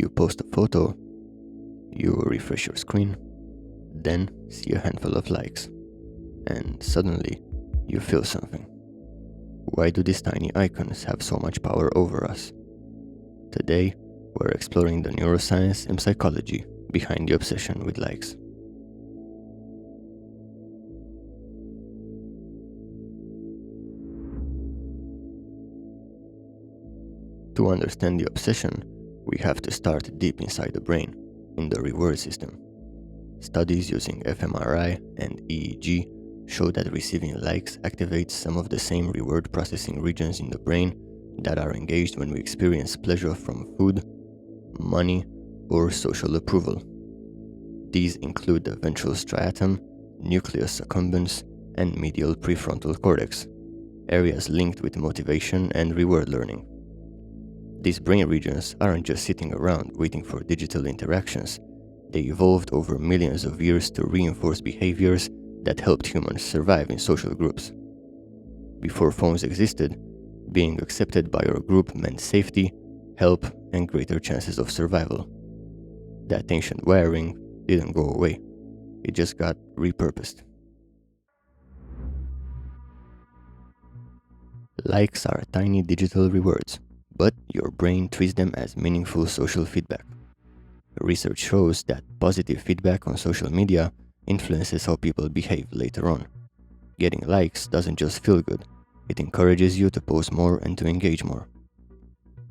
You post a photo, you refresh your screen, then see a handful of likes, and suddenly you feel something. Why do these tiny icons have so much power over us? Today, we're exploring the neuroscience and psychology behind the obsession with likes. To understand the obsession, we have to start deep inside the brain, in the reward system. Studies using fMRI and EEG show that receiving likes activates some of the same reward processing regions in the brain that are engaged when we experience pleasure from food, money, or social approval. These include the ventral striatum, nucleus accumbens, and medial prefrontal cortex, areas linked with motivation and reward learning. These brain regions aren't just sitting around waiting for digital interactions. They evolved over millions of years to reinforce behaviors that helped humans survive in social groups. Before phones existed, being accepted by your group meant safety, help, and greater chances of survival. That ancient wiring didn't go away. It just got repurposed. Likes are tiny digital rewards, but your brain treats them as meaningful social feedback. Research shows that positive feedback on social media influences how people behave later on. Getting likes doesn't just feel good, it encourages you to post more and to engage more.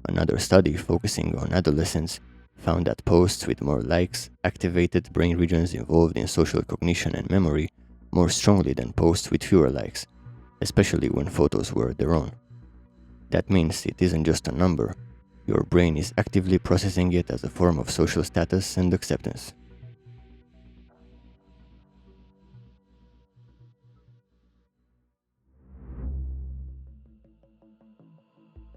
Another study focusing on adolescents found that posts with more likes activated brain regions involved in social cognition and memory more strongly than posts with fewer likes, especially when photos were their own. That means it isn't just a number. Your brain is actively processing it as a form of social status and acceptance.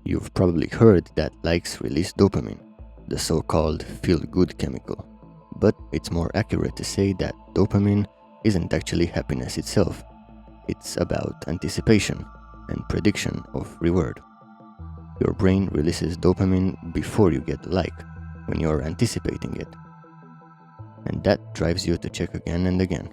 You've probably heard that likes release dopamine, the so-called feel-good chemical. But it's more accurate to say that dopamine isn't actually happiness itself. It's about anticipation and prediction of reward. Your brain releases dopamine before you get the like, when you're anticipating it. And that drives you to check again and again.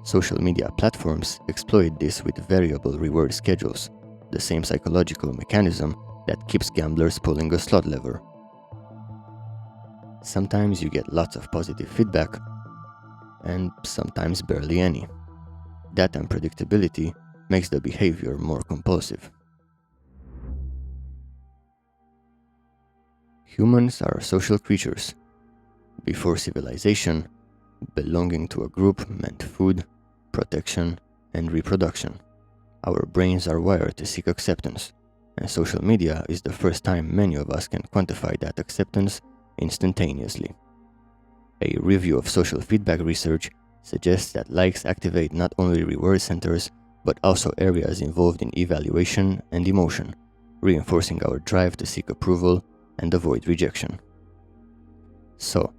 Social media platforms exploit this with variable reward schedules, the same psychological mechanism that keeps gamblers pulling a slot lever. Sometimes you get lots of positive feedback, and sometimes barely any. That unpredictability makes the behavior more compulsive. Humans are social creatures. Before civilization, belonging to a group meant food, protection, and reproduction. Our brains are wired to seek acceptance, and social media is the first time many of us can quantify that acceptance instantaneously. A review of social feedback research suggests that likes activate not only reward centers, but also areas involved in evaluation and emotion, reinforcing our drive to seek approval and avoid rejection. So,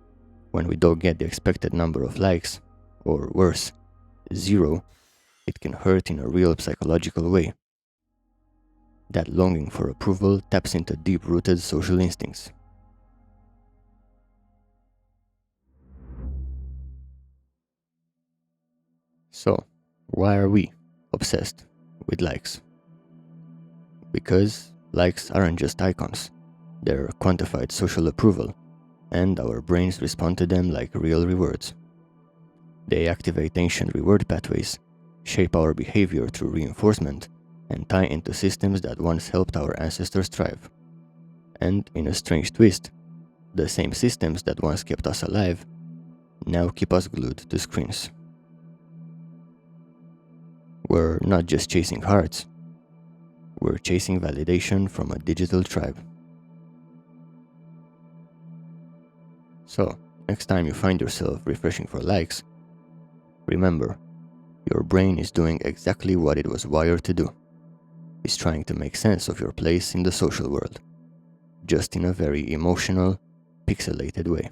when we don't get the expected number of likes, or worse, 0, it can hurt in a real psychological way. That longing for approval taps into deep-rooted social instincts. So, why are we obsessed with likes? Because likes aren't just icons. They're quantified social approval, and our brains respond to them like real rewards. They activate ancient reward pathways, shape our behavior through reinforcement, and tie into systems that once helped our ancestors thrive. And in a strange twist, the same systems that once kept us alive now keep us glued to screens. We're not just chasing hearts, we're chasing validation from a digital tribe. So, next time you find yourself refreshing for likes, remember, your brain is doing exactly what it was wired to do. It's trying to make sense of your place in the social world, just in a very emotional, pixelated way.